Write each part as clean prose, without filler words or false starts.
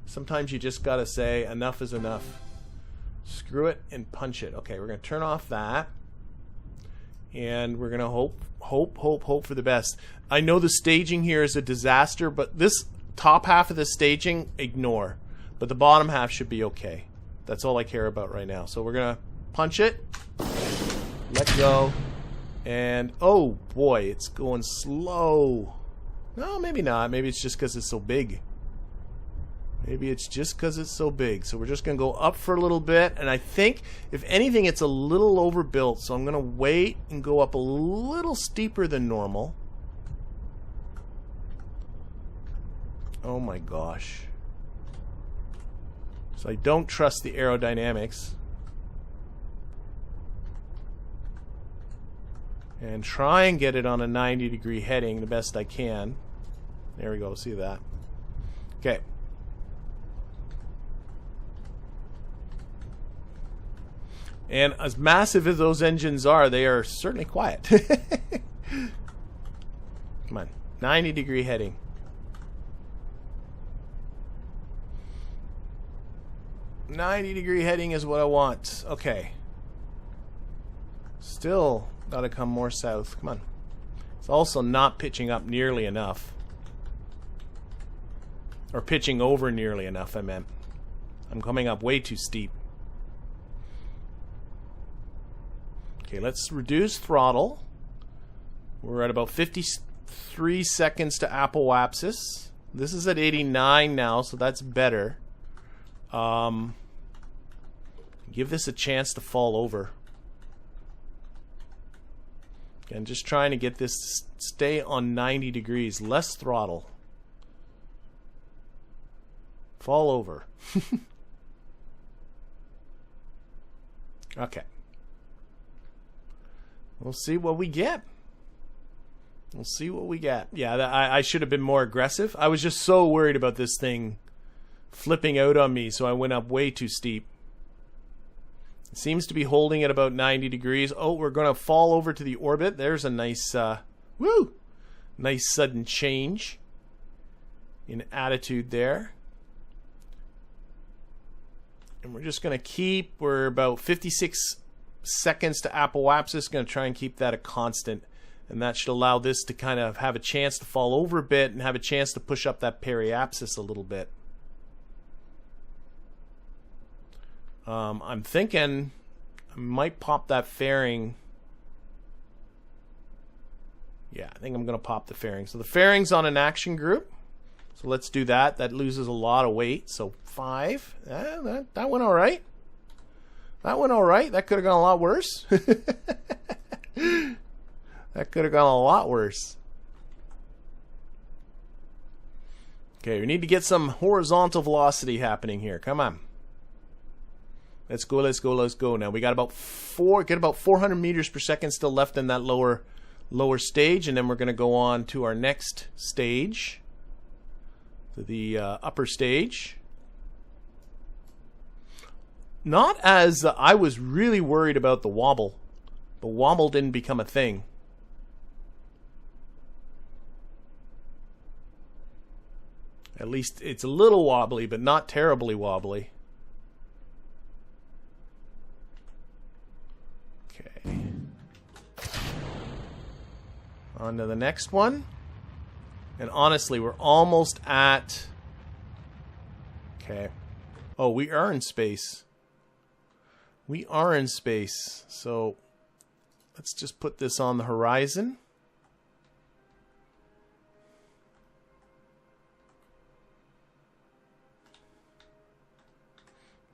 Sometimes you just gotta say enough is enough. Screw it and punch it. Okay, we're gonna turn off that. And we're gonna hope for the best. I know the staging here is a disaster, but this top half of the staging, ignore. But the bottom half should be okay. That's all I care about right now. So we're gonna punch it, let go, and oh boy, it's going slow. No, maybe not. Maybe it's just because it's so big. Maybe it's just because it's so big. So we're just going to go up for a little bit. And I think, if anything, it's a little overbuilt. So I'm going to wait and go up a little steeper than normal. Oh my gosh. So I don't trust the aerodynamics. And try and get it on a 90-degree heading the best I can. There we go. See that? Okay. And as massive as those engines are, they are certainly quiet. Come on. 90-degree heading. .90-degree heading is what I want. Okay. Still got to come more south. Come on. It's also not pitching up nearly enough. Or pitching over nearly enough, I meant. I'm coming up way too steep. Okay, let's reduce throttle. We're at about 53 seconds to apoapsis. This is at 89 now, so that's better. Give this a chance to fall over. Again, just trying to get this to stay on 90 degrees. Less throttle. Fall over. Okay. We'll see what we get. We'll see what we get. Yeah, I should have been more aggressive. I was just so worried about this thing flipping out on me, so I went up way too steep. It seems to be holding at about 90 degrees. Oh, we're going to fall over to the orbit. There's a nice, nice sudden change in attitude there. And we're just going to keep, we're about 56 seconds to apoapsis. Going to try and keep that a constant. And that should allow this to kind of have a chance to fall over a bit and have a chance to push up that periapsis a little bit. I'm thinking I might pop that fairing. Yeah, I think I'm going to pop the fairing. So the fairing's on an action group. So let's do that. That loses a lot of weight. So 5. That went all right. That went all right. That could have gone a lot worse. That could have gone a lot worse. Okay, we need to get some horizontal velocity happening here. Come on. Let's go, let's go, let's go. Now we got about 400 meters per second still left in that lower stage, and then we're going to go on to our next stage, to the upper stage. Not as I was really worried about the wobble. The wobble didn't become a thing. At least it's a little wobbly, but not terribly wobbly. Okay. On to the next one. And honestly, we're almost at... Okay. Oh, we are in space. We are in space. So let's just put this on the horizon.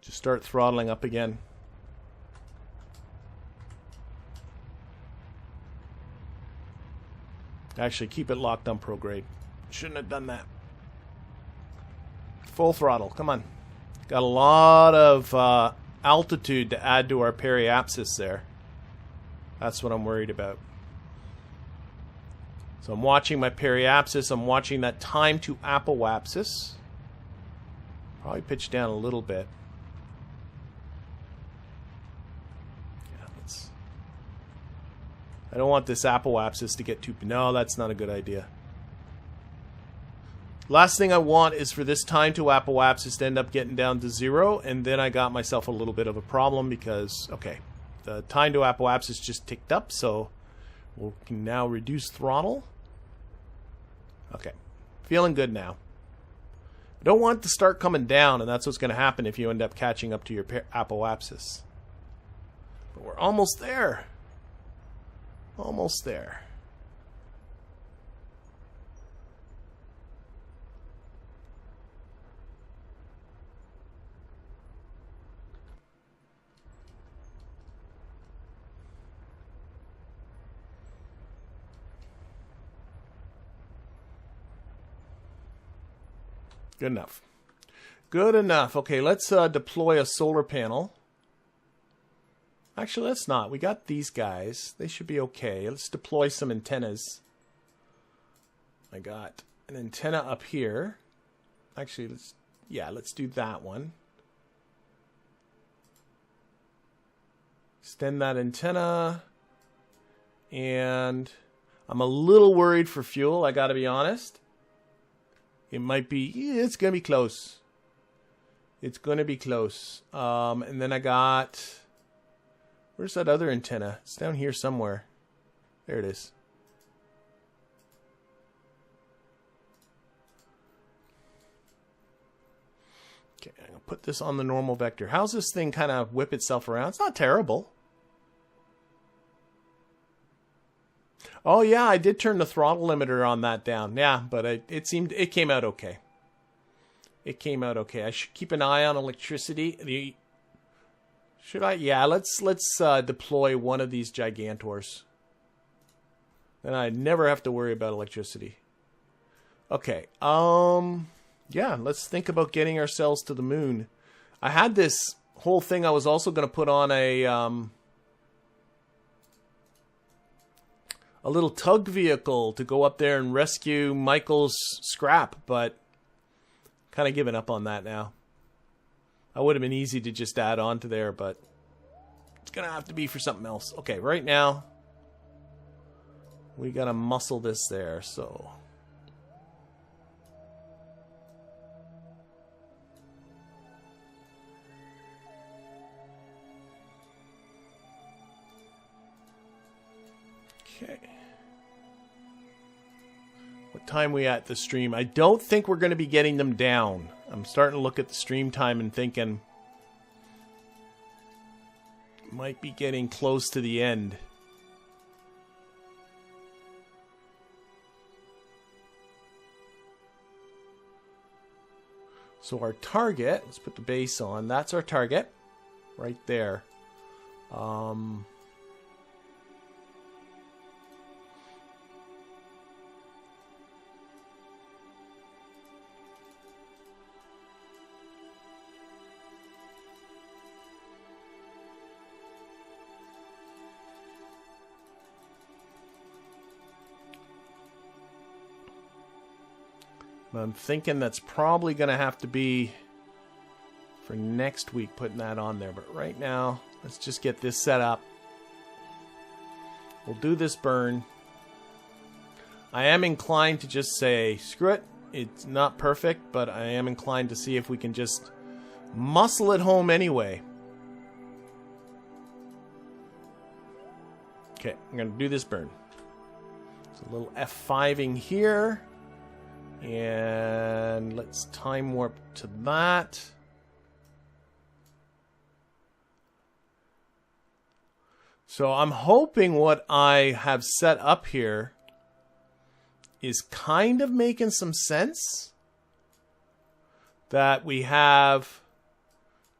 Just start throttling up again. Actually, keep it locked on prograde. Shouldn't have done that. Full throttle. Come on. Got a lot of altitude to add to our periapsis there. That's what I'm worried about. So I'm watching my periapsis. I'm watching that time to apoapsis. Probably pitch down a little bit. I don't want this apoapsis to get too... No, that's not a good idea. Last thing I want is for this time to apoapsis to end up getting down to 0, and then I got myself a little bit of a problem because, okay, the time to apoapsis just ticked up, so we can now reduce throttle. Okay, feeling good now. I don't want it to start coming down, and that's what's going to happen if you end up catching up to your apoapsis. But we're almost there. Almost there. Good enough. Good enough. Okay, let's deploy a solar panel. Actually, let's not. We got these guys. They should be okay. Let's deploy some antennas. I got an antenna up here. Actually, let's do that one. Extend that antenna. And I'm a little worried for fuel, I got to be honest. It might be, it's going to be close. It's going to be close. And then I got, where's that other antenna? It's down here somewhere. There it is. Okay, I'm going to put this on the normal vector. How's this thing kind of whip itself around? It's not terrible. Oh yeah, I did turn the throttle limiter on that down. Yeah, but it came out okay. It came out okay. I should keep an eye on electricity. Should I? Yeah, let's deploy one of these Gigantors. Then I never have to worry about electricity. Okay. Yeah, let's think about getting ourselves to the moon. I had this whole thing I was also going to put on a little tug vehicle to go up there and rescue Michael's scrap, but kind of giving up on that now. That would have been easy to just add on to there, but it's going to have to be for something else. Okay, right now, we got to muscle this there, so... Okay. What time we at the stream? I don't think we're going to be getting them down. I'm starting to look at the stream time and thinking might be getting close to the end. So our target, let's put the base on. That's our target right there. I'm thinking that's probably going to have to be for next week, putting that on there. But right now, let's just get this set up. We'll do this burn. I am inclined to just say, screw it. It's not perfect, but I am inclined to see if we can just muscle it home anyway. Okay, I'm going to do this burn. It's a little F5ing here. And let's time warp to that. So I'm hoping what I have set up here is kind of making some sense. That we have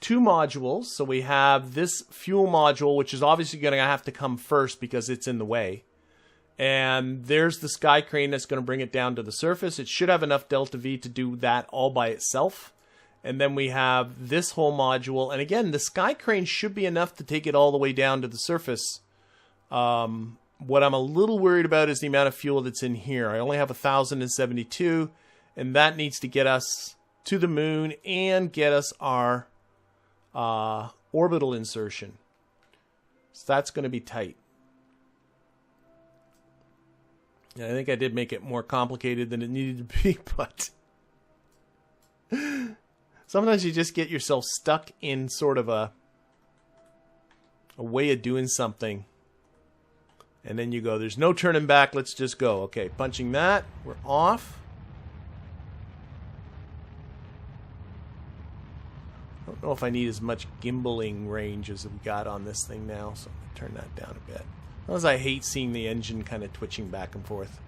two modules. So we have this fuel module, which is obviously going to have to come first because it's in the way. And there's the sky crane that's going to bring it down to the surface. It should have enough delta V to do that all by itself. And then we have this whole module. And again, the sky crane should be enough to take it all the way down to the surface. What I'm a little worried about is the amount of fuel that's in here. I only have 1,072. And that needs to get us to the moon and get us our orbital insertion. So that's going to be tight. I think I did make it more complicated than it needed to be, but Sometimes you just get yourself stuck in sort of a way of doing something. And then you go, there's no turning back, let's just go. Okay, punching that, we're off. I don't know if I need as much gimbaling range as we got on this thing now, so I'm going to turn that down a bit. Because I hate seeing the engine kind of twitching back and forth.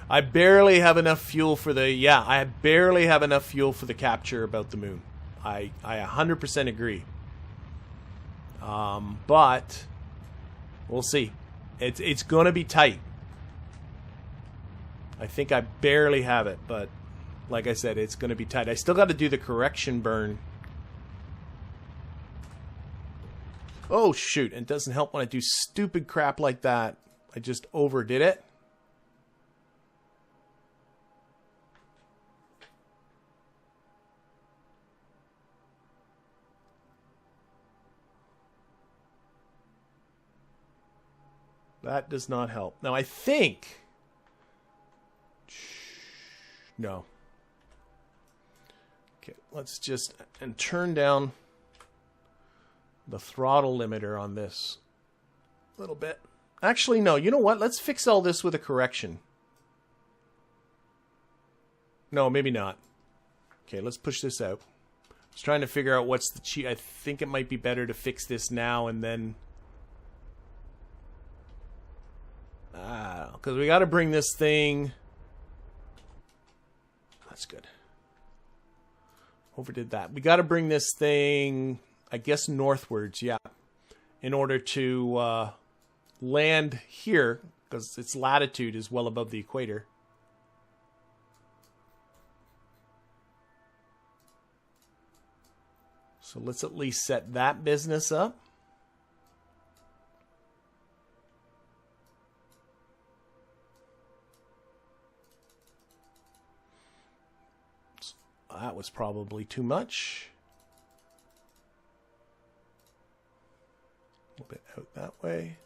I barely have enough fuel for the... Yeah, I barely have enough fuel for the capture about the moon. I 100% agree. But we'll see. It's going to be tight. I think I barely have it, but like I said, it's going to be tight. I still got to do the correction burn. Oh, shoot. It doesn't help when I do stupid crap like that. I just overdid it. That does not help. Now, I think... No. Okay, let's just... And turn down the throttle limiter on this a little bit. Actually, no. You know what? Let's fix all this with a correction. No, maybe not. Okay, let's push this out. I was trying to figure out what's the cheat. I think it might be better to fix this now and then... because we got to bring this thing... That's good. Overdid that. We got to bring this thing, I guess, northwards, yeah. In order to land here, because its latitude is well above the equator. So let's at least set that business up. That was probably too much. A little bit out that way.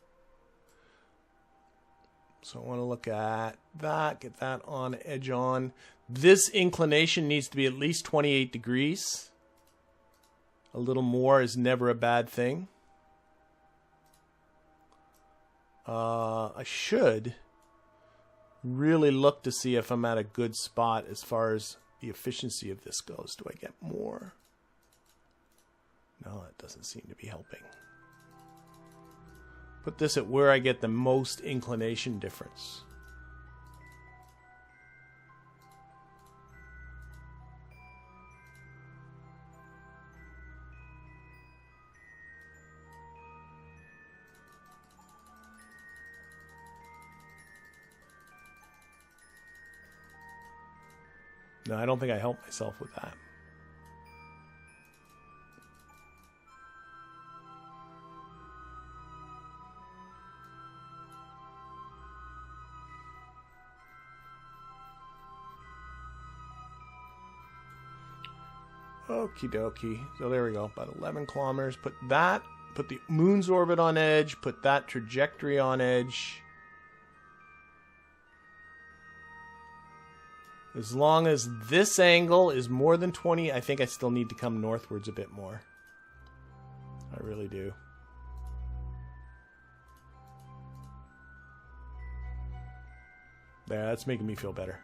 So I want to look at that, get that on, edge on. This inclination needs to be at least 28 degrees. A little more is never a bad thing. I should really look to see if I'm at a good spot as far as the efficiency of this goes. Do I get more? No, that doesn't seem to be helping. Put this at where I get the most inclination difference. No, I don't think I helped myself with that. Okie dokie. So there we go. About 11 kilometers. Put that. Put the moon's orbit on edge. Put that trajectory on edge. As long as this angle is more than 20, I think I still need to come northwards a bit more. I really do. There, that's making me feel better.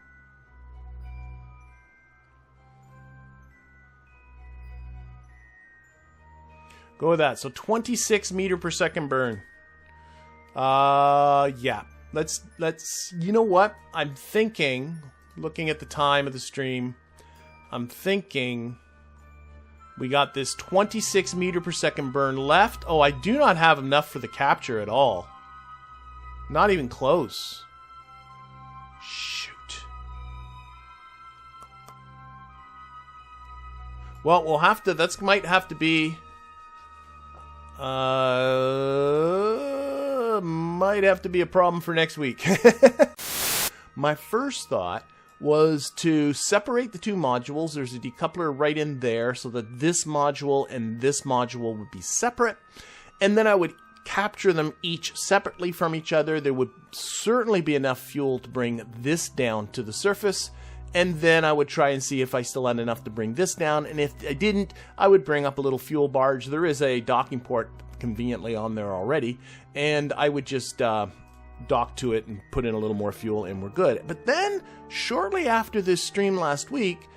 Go with that. So 26 meter per second burn. Yeah. Let's you know what? I'm thinking, looking at the time of the stream, I'm thinking we got this 26 meter per second burn left. Oh, I do not have enough for the capture at all. Not even close. Shoot. Well, we'll have to, that might have to be, might have to be a problem for next week. My first thought was to separate the two modules. There's a decoupler right in there so that this module and this module would be separate. And then I would capture them each separately from each other. There would certainly be enough fuel to bring this down to the surface. And then I would try and see if I still had enough to bring this down. And if I didn't, I would bring up a little fuel barge. There is a docking port conveniently on there already. And I would just dock to it and put in a little more fuel and we're good. But then, shortly after this stream last week,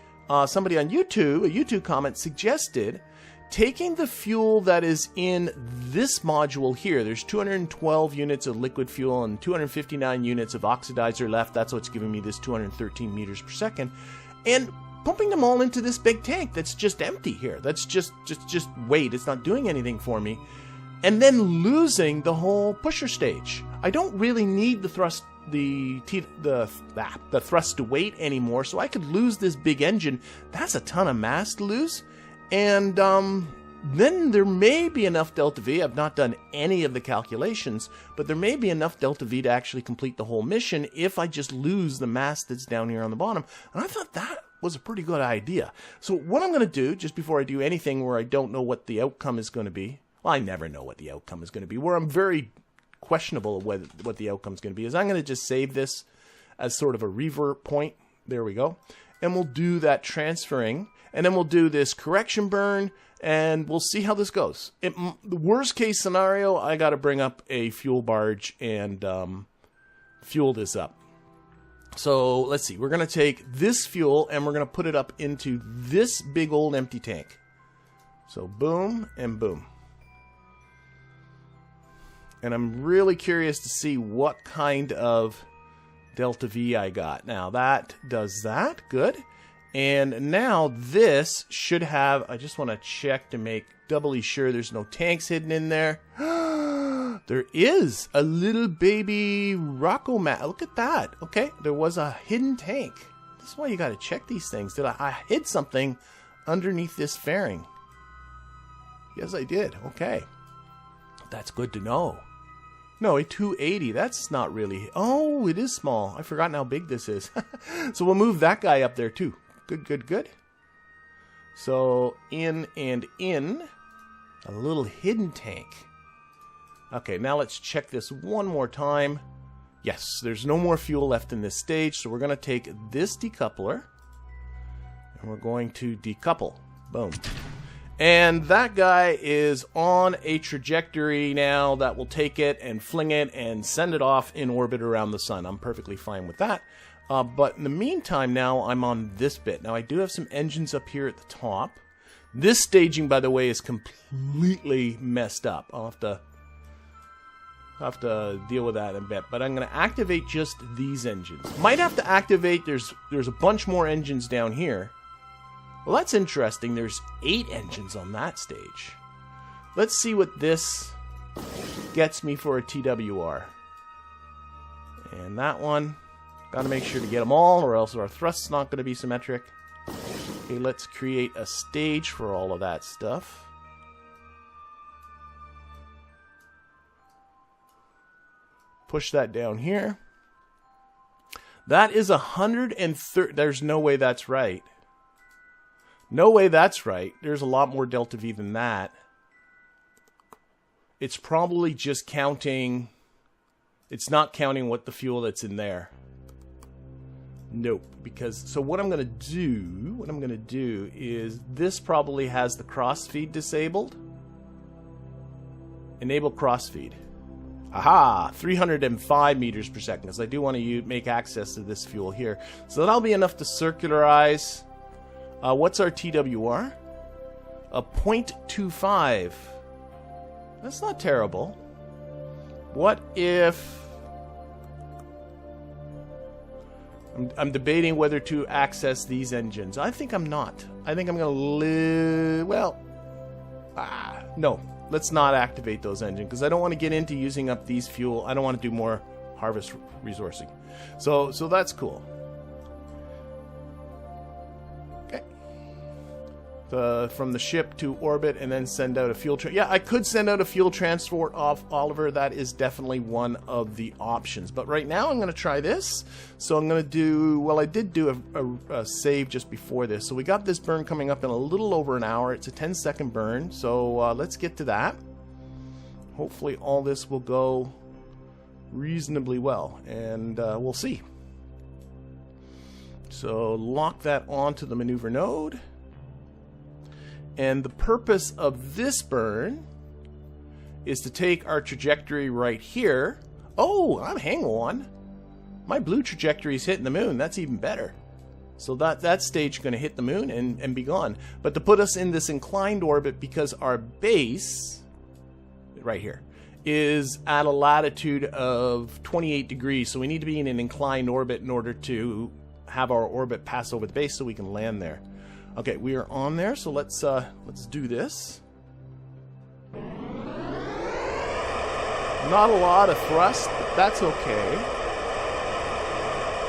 somebody on YouTube, a YouTube comment, suggested taking the fuel that is in this module here. There's 212 units of liquid fuel and 259 units of oxidizer left. That's what's giving me this 213 meters per second. And pumping them all into this big tank that's just empty here. That's just weight. It's not doing anything for me. And then losing the whole pusher stage. I don't really need the thrust thrust to weight anymore, so I could lose this big engine. That's a ton of mass to lose. And then there may be enough delta V. I've not done any of the calculations, but there may be enough delta V to actually complete the whole mission if I just lose the mass that's down here on the bottom. And I thought that was a pretty good idea. So what I'm going to do, just before I do anything where I don't know what the outcome is going to be, well, I never know what the outcome is going to be, where I'm very questionable of what the outcome is going to be, is I'm going to just save this as sort of a revert point. There we go. And we'll do that transferring. And then we'll do this correction burn, and we'll see how this goes. The worst case scenario, I got to bring up a fuel barge and fuel this up. So let's see. We're going to take this fuel, and we're going to put it up into this big old empty tank. So boom and boom. And I'm really curious to see what kind of delta V I got. Now that does that. Good. And now this should have, I just want to check to make doubly sure there's no tanks hidden in there. There is a little baby Rocco mat. Look at that. Okay, there was a hidden tank. This is why you got to check these things. Did I hid something underneath this fairing? Yes, I did. Okay. That's good to know. No, a 280. That's not really. Oh, it is small. I've forgotten how big this is. So we'll move that guy up there too. Good, good, good. So, in and in. A little hidden tank. Okay, now let's check this one more time. Yes, there's no more fuel left in this stage, so we're going to take this decoupler. And we're going to decouple. Boom. And that guy is on a trajectory now that will take it and fling it and send it off in orbit around the sun. I'm perfectly fine with that. But in the meantime, now I'm on this bit. Now I do have some engines up here at the top. This staging, by the way, is completely messed up. I'll have to deal with that in a bit. But I'm going to activate just these engines. Might have to activate. There's a bunch more engines down here. Well, that's interesting. There's 8 engines on that stage. Let's see what this gets me for a TWR. And that one. Got to make sure to get them all, or else our thrust's not going to be symmetric. Okay, let's create a stage for all of that stuff. Push that down here. That is 130. There's no way that's right. No way that's right. There's a lot more delta V than that. It's probably just counting. It's not counting what the fuel that's in there. Nope, because so what I'm going to do is this probably has the crossfeed disabled. Enable crossfeed. Aha, 305 meters per second, because I do want to make access to this fuel here. So that'll be enough to circularize. What's our TWR? A 0.25. That's not terrible. What if... I'm debating whether to access these engines. I think I'm not. I think I'm going to well, no. Let's not activate those engines because I don't want to get into using up these fuel. I don't want to do more harvest resourcing. So that's cool. Okay. From the ship to orbit and then send out a fuel... Yeah, I could send out a fuel transport off Oliver. That is definitely one of the options. But right now I'm going to try this. So I'm going to do... Well, I did do a save just before this. So we got this burn coming up in a little over an hour. It's a 10-second burn. So let's get to that. Hopefully all this will go reasonably well. And we'll see. So lock that onto the maneuver node. And the purpose of this burn is to take our trajectory right here. Oh, hang on. My blue trajectory is hitting the moon. That's even better. So that stage is going to hit the moon and be gone. But to put us in this inclined orbit, because our base, right here, is at a latitude of 28 degrees. So we need to be in an inclined orbit in order to have our orbit pass over the base so we can land there. Okay, we are on there, so let's do this. Not a lot of thrust, but that's okay.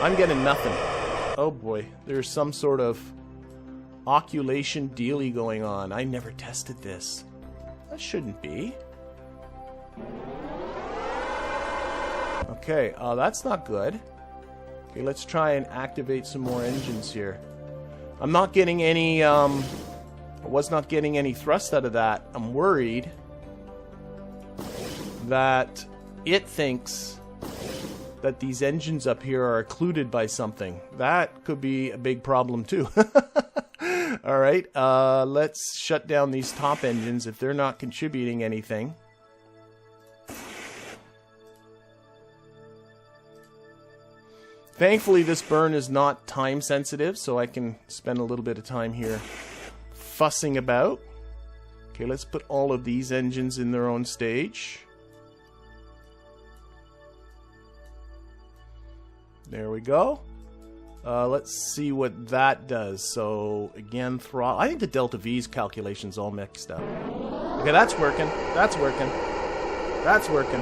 I'm getting nothing. Oh boy, there's some sort of occultation dealy going on. I never tested this. That shouldn't be. Okay, that's not good. Okay, let's try and activate some more engines here. I'm not getting any, I was not getting any thrust out of that. I'm worried that it thinks that these engines up here are occluded by something. That could be a big problem too. Alright, let's shut down these top engines if they're not contributing anything. Thankfully, this burn is not time sensitive, so I can spend a little bit of time here fussing about. Okay, let's put all of these engines in their own stage. There we go. Let's see what that does. So, again, throttle. I think the delta V's calculation's all mixed up. Okay, that's working. That's working. That's working.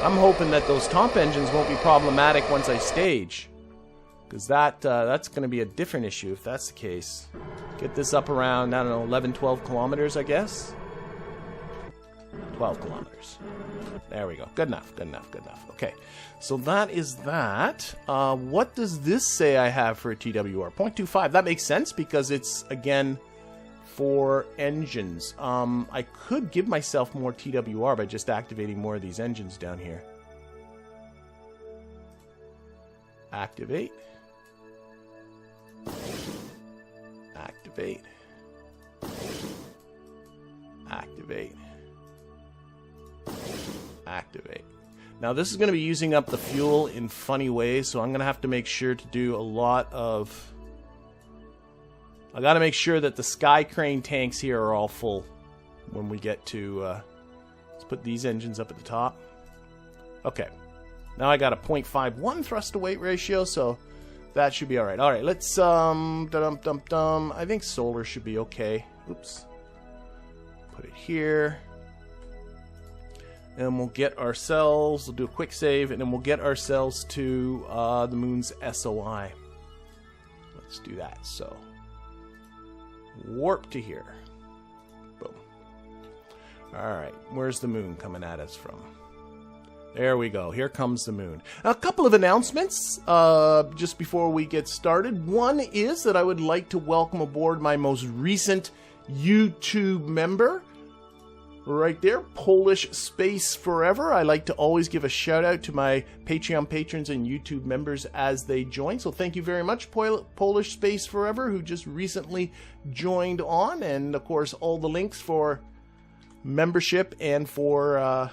I'm hoping that those top engines won't be problematic once I stage. Because that's going to be a different issue if that's the case. Get this up around, I don't know, 11, 12 kilometers, I guess? 12 kilometers. There we go. Good enough, good enough, good enough. Okay, so that is that. What does this say I have for a TWR? 0.25. That makes sense because it's, again, for engines. I could give myself more TWR by just activating more of these engines down here. Activate. Activate. Activate. Activate. Now this is going to be using up the fuel in funny ways, so I'm going to have to make sure to do a lot of... I got to make sure that the Sky Crane tanks here are all full when we get to... let's put these engines up at the top. Okay. Now I got a 0.51 thrust to weight ratio, so that should be alright. Alright, let's... I think solar should be okay. Oops. Put it here. And we'll get ourselves... We'll do a quick save, and then we'll get ourselves to the moon's SOI. Let's do that, so... Warp to here. Boom. Alright, where's the moon coming at us from? There we go. Here comes the moon. A couple of announcements just before we get started. One is that I would like to welcome aboard my most recent YouTube member. Right there, Polish Space Forever. I like to always give a shout out to my Patreon patrons and YouTube members as they join. So thank you very much, Polish Space Forever, who just recently joined on. And of course, all the links for membership and for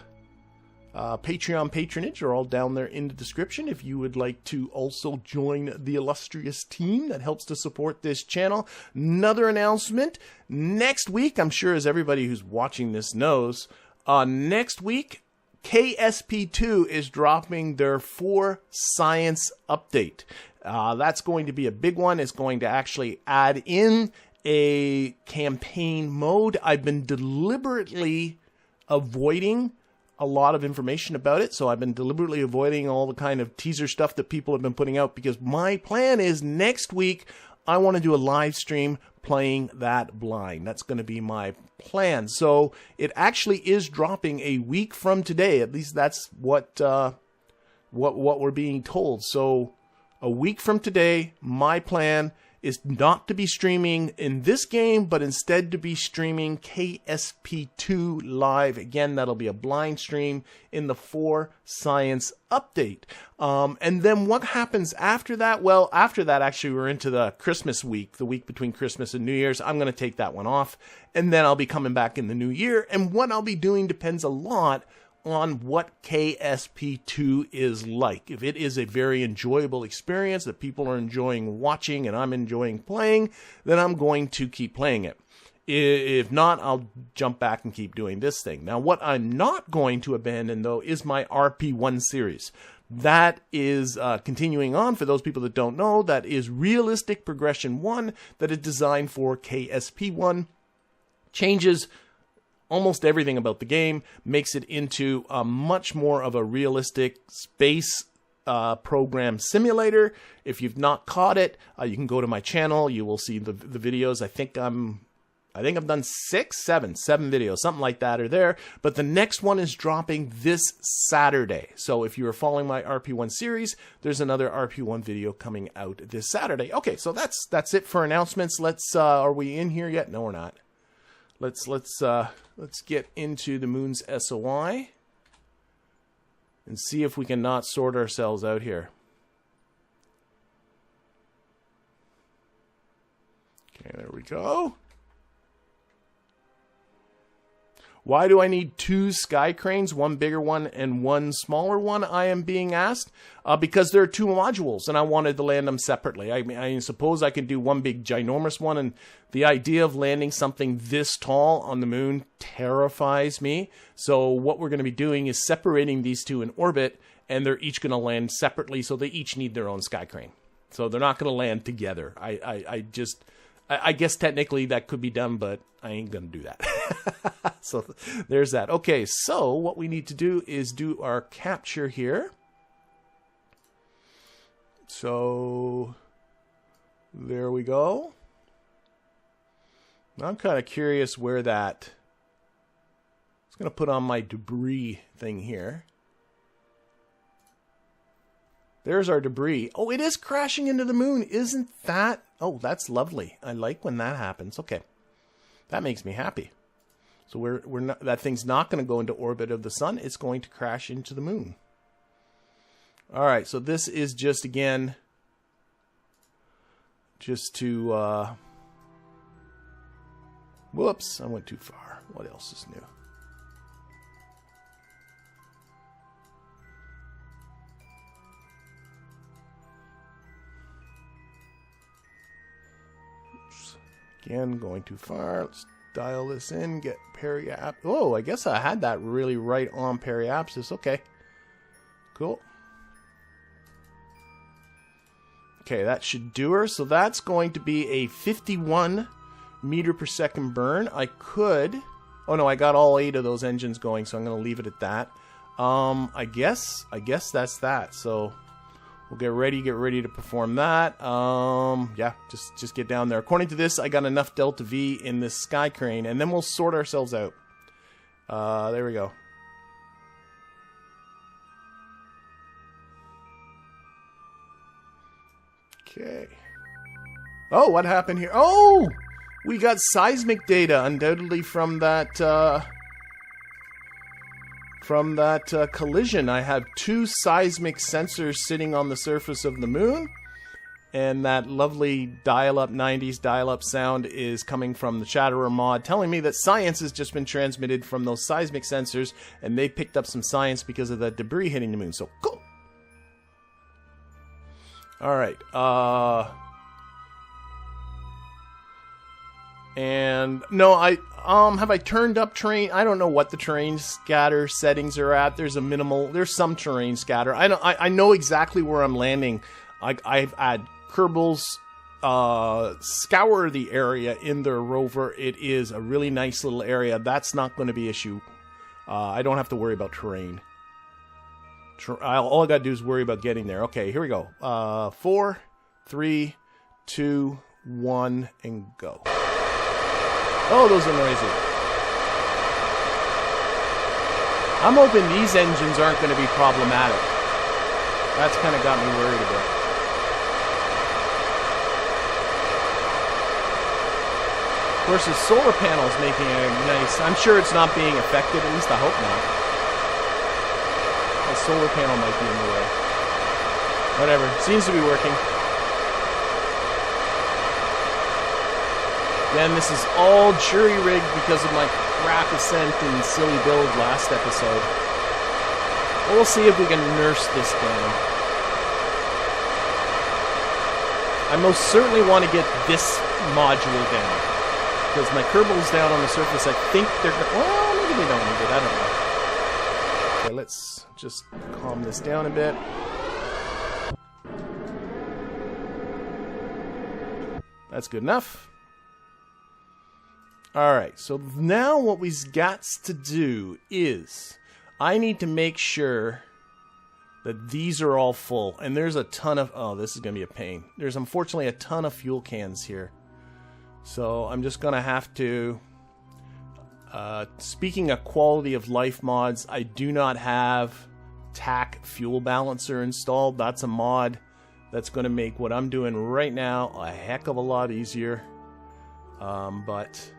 Patreon patronage are all down there in the description if you would like to also join the illustrious team that helps to support this channel. Another announcement. Next week, I'm sure as everybody who's watching this knows, next week, KSP2 is dropping their 4 Science update. That's going to be a big one. It's going to actually add in a campaign mode. I've been deliberately avoiding a lot of information about it, so I've been deliberately avoiding all the kind of teaser stuff that people have been putting out, because my plan is next week I want to do a live stream playing that blind. That's going to be my plan. So it actually is dropping a week from today. At least that's what we're being told. So a week from today, my plan is not to be streaming in this game, but instead to be streaming KSP2 live. Again, that'll be a blind stream in the 4 Science update. And then what happens after that? Well, after that, actually, we're into the Christmas week, the week between Christmas and New Year's. I'm going to take that one off, and then I'll be coming back in the new year. And what I'll be doing depends a lot on what KSP2 is like. If it is a very enjoyable experience that people are enjoying watching and I'm enjoying playing, then I'm going to keep playing it. If not, I'll jump back and keep doing this thing. Now, what I'm not going to abandon, though, is my RP1 series. That is continuing on. For those people that don't know, that is Realistic Progression 1 that is designed for KSP1. Changes almost everything about the game, makes it into a much more of a realistic space program simulator. If you've not caught it, you can go to my channel. You will see the videos. I think I've done 7 videos, something like that are there. But the next one is dropping this Saturday. So if you are following my RP1 series, there's another RP1 video coming out this Saturday. Okay, so that's it for announcements. Are we in here yet? No, we're not. Let's get into the Moon's SOI and see if we can not sort ourselves out here. Okay, there we go. Why do I need 2 sky cranes, one bigger one and one smaller one, I am being asked? Because there are 2 modules, and I wanted to land them separately. I suppose I could do one big ginormous one, and the idea of landing something this tall on the moon terrifies me. So what we're going to be doing is separating these 2 in orbit, and they're each going to land separately, so they each need their own sky crane. So they're not going to land together. I guess technically that could be done, but I ain't going to do that. So there's that. Okay, so what we need to do is do our capture here. So there we go. I'm kind of curious where that... I was going to put on my debris thing here. There's our debris. Oh, it is crashing into the moon. Isn't that... Oh, that's lovely. I like when that happens. Okay. That makes me happy. So we're not, that thing's not going to go into orbit of the sun. It's going to crash into the moon. All right. So this is just, again, just to... whoops. I went too far. What else is new? Again, going too far. Let's dial this in, get periapsis. Oh, I guess I had that really right on periapsis. Okay. Cool. Okay, that should do her. So that's going to be a 51 meter per second burn. I could... Oh, no, I got all 8 of those engines going, so I'm going to leave it at that. I guess that's that. So... we'll get ready to perform that. Yeah, just get down there. According to this, I got enough delta V in this sky crane, and then we'll sort ourselves out. There we go. Okay. Oh, what happened here? Oh! We got seismic data, undoubtedly from that... collision. I have 2 seismic sensors sitting on the surface of the moon, and that lovely dial-up 90s dial-up sound is coming from the Chatterer mod, telling me that science has just been transmitted from those seismic sensors, and they picked up some science because of that debris hitting the moon. So cool. All right. And no, have I turned up terrain? I don't know what the terrain scatter settings are at. There's some terrain scatter. I know exactly where I'm landing. I've had Kerbals scour the area in their rover. It is a really nice little area. That's not going to be an issue. I don't have to worry about terrain. All I got to do is worry about getting there. Okay, here we go. 4, 3, 2, 1, and go. Oh, those are noisy. I'm hoping these engines aren't going to be problematic. That's kind of got me worried a bit. course, the solar panel's making a nice... I'm sure it's not being affected, at least I hope not. The solar panel might be in the way. Whatever, seems to be working. Again, this is all jury-rigged because of my crap ascent and silly build last episode. We'll see if we can nurse this down. I most certainly want to get this module down. Because my Kerbal's down on the surface, I think they're... Well, maybe they don't need it, I don't know. Okay, let's just calm this down a bit. That's good enough. Alright, so now what we've got to do is... I need to make sure that these are all full. And there's a ton of... Oh, this is going to be a pain. There's unfortunately a ton of fuel cans here. So I'm just going to have to... speaking of quality of life mods, I do not have TAC Fuel Balancer installed. That's a mod that's going to make what I'm doing right now a heck of a lot easier. But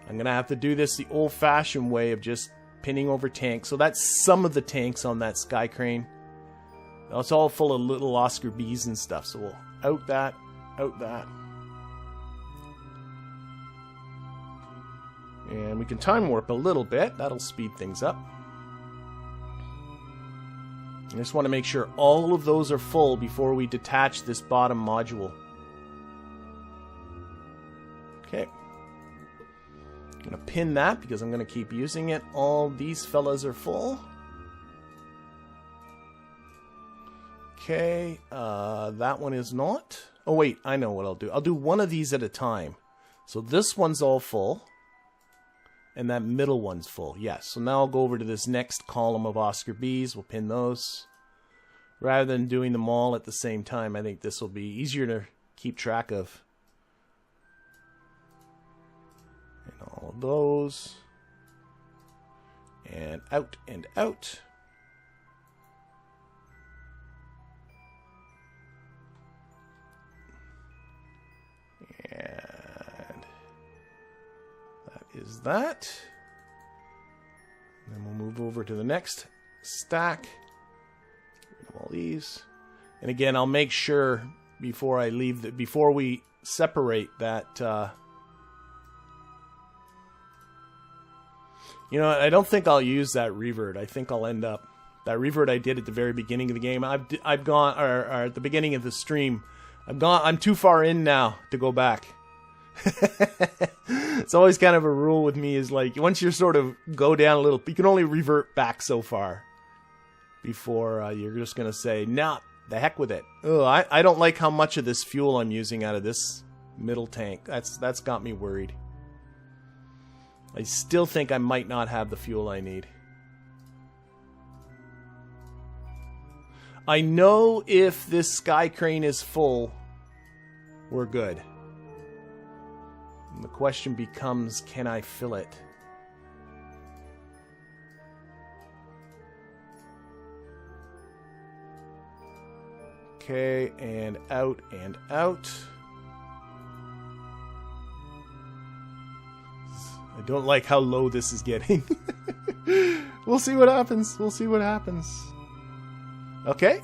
I'm going to have to do this the old-fashioned way of just pinning over tanks. So that's some of the tanks on that Sky Crane. Now it's all full of little Oscar Bs and stuff. So we'll out that, out that. And we can time warp a little bit. That'll speed things up. I just want to make sure all of those are full before we detach this bottom module. Okay. I'm going to pin that because I'm going to keep using it. All these fellas are full. Okay. That one is not. Oh, wait. I know what I'll do. I'll do one of these at a time. So this one's all full. And that middle one's full. Yes. So now I'll go over to this next column of Oscar Bs. We'll pin those. Rather than doing them all at the same time, I think this will be easier to keep track of. And all of those. And out and out. And that is that. And then we'll move over to the next stack. Get rid of all these. And again, I'll make sure before I leave, before we separate that. You know, I don't think I'll use that revert. I think I'll end up that revert I did at the very beginning of the game. I've gone, or at the beginning of the stream. I'm too far in now to go back. It's always kind of a rule with me, is like once you sort of go down a little, you can only revert back so far before you're just gonna say, nah, the heck with it. Ugh, I don't like how much of this fuel I'm using out of this middle tank. That's got me worried. I still think I might not have the fuel I need. I know if this Sky Crane is full, we're good. And the question becomes, can I fill it? Okay, and out and out. I don't like how low this is getting. We'll see what happens. We'll see what happens. Okay.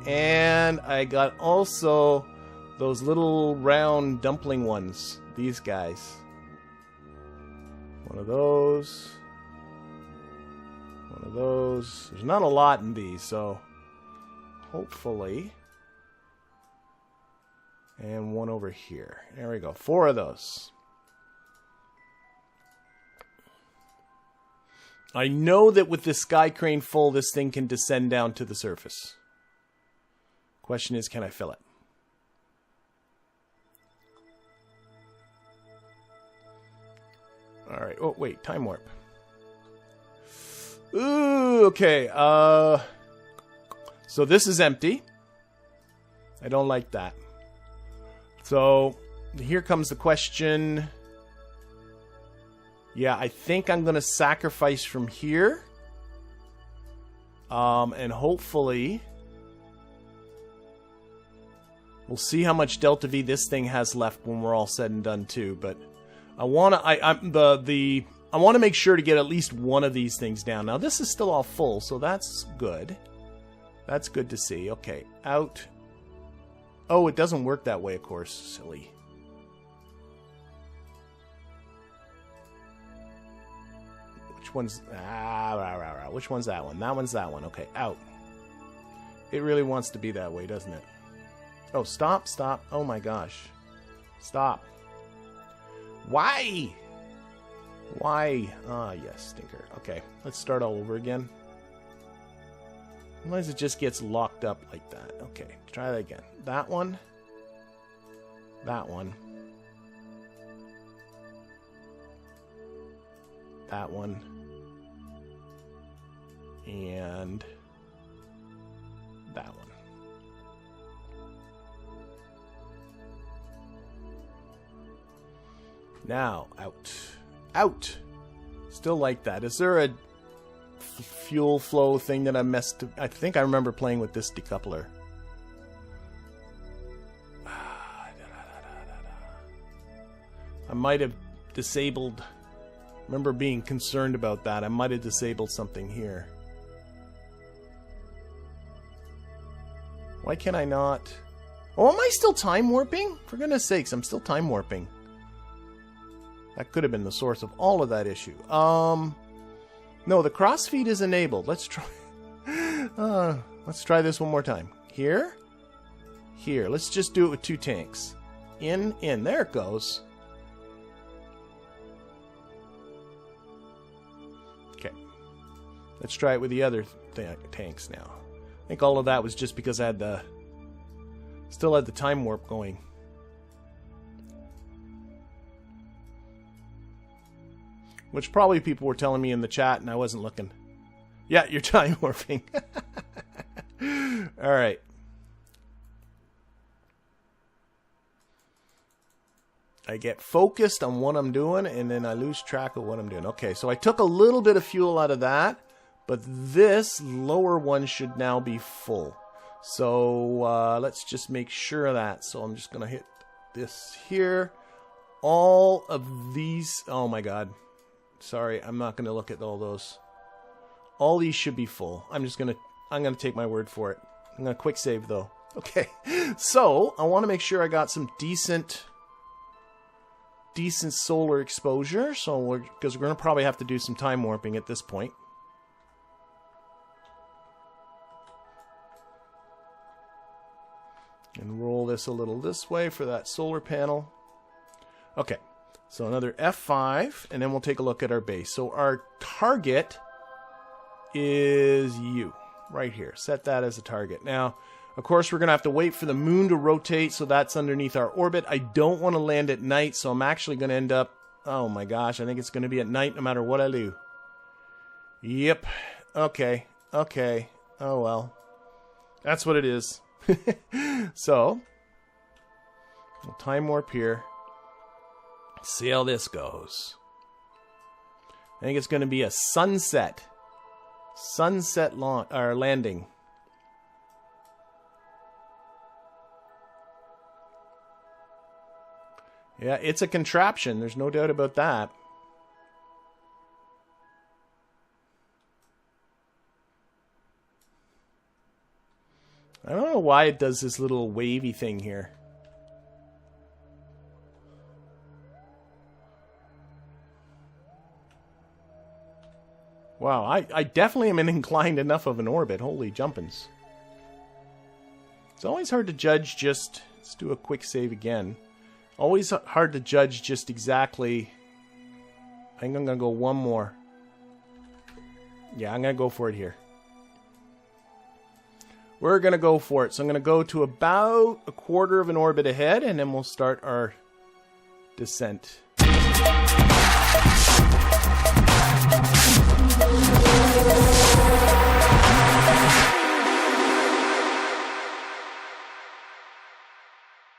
And I got also those little round dumpling ones. These guys. One of those. One of those. There's not a lot in these, so hopefully. And one over here. There we go. 4 of those. I know that with the Sky Crane full, this thing can descend down to the surface. Question is, can I fill it? Alright. Oh, wait. Time warp. Ooh, okay. So this is empty. I don't like that. So here comes the question. Yeah, I think I'm going to sacrifice from here. And hopefully We'll see how much delta V this thing has left when we're all said and done too. But I want to I want to make sure to get at least one of these things down. Now this is still all full, so that's good. That's good to see. Okay, out. Oh, it doesn't work that way, of course. Silly. Which one's... which one's that one? That one's that one. Okay, out. It really wants to be that way, doesn't it? Oh, stop, stop. Oh my gosh. Stop. Why? Why? Ah, yes, stinker. Okay, let's start all over again. Otherwise it just gets locked up like that. Okay, try that again. That one. That one. That one. And that one. Now, out. Out! Still like that. Is there a fuel flow thing that I messed... I think I remember playing with this decoupler. I might have disabled... I remember being concerned about that. I might have disabled something here. Why can I not... Oh, am I still time warping? For goodness sakes, I'm still time warping. That could have been the source of all of that issue. No, the crossfeed is enabled. Let's try... let's try this one more time. Here. Here. Let's just do it with 2 tanks. In. There it goes. Okay. Let's try it with the other tanks now. I think all of that was just because I had the... Still had the time warp going. Which probably people were telling me in the chat and I wasn't looking. Yeah, you're time warping. Alright. I get focused on what I'm doing and then I lose track of what I'm doing. Okay, so I took a little bit of fuel out of that, but this lower one should now be full. So let's just make sure of that. So I'm just going to hit this here. All of these... Oh my god. Sorry, I'm not going to look at all those. All these should be full. I'm going to take my word for it. I'm going to quick save though. Okay. So, I want to make sure I got some decent solar exposure. So, because we're going to probably have to do some time warping at this point. And roll this a little this way for that solar panel. Okay. So another F5, and then we'll take a look at our base. So our target is you, right here. Set that as a target. Now, of course, we're going to have to wait for the moon to rotate, so that's underneath our orbit. I don't want to land at night, so I'm actually going to end up... Oh my gosh, I think it's going to be at night no matter what I do. Yep. Okay. Okay. Oh well. That's what it is. So, we'll time warp here. See how this goes. I think it's going to be a sunset. Sunset landing. Yeah, it's a contraption. There's no doubt about that. I don't know why it does this little wavy thing here. Wow, I definitely am in inclined enough of an orbit. Holy jumpins. It's always hard to judge just... Let's do a quick save again. Always hard to judge just exactly... I think I'm going to go one more. Yeah, I'm going to go for it here. We're going to go for it. So I'm going to go to about a quarter of an orbit ahead, and then we'll start our descent.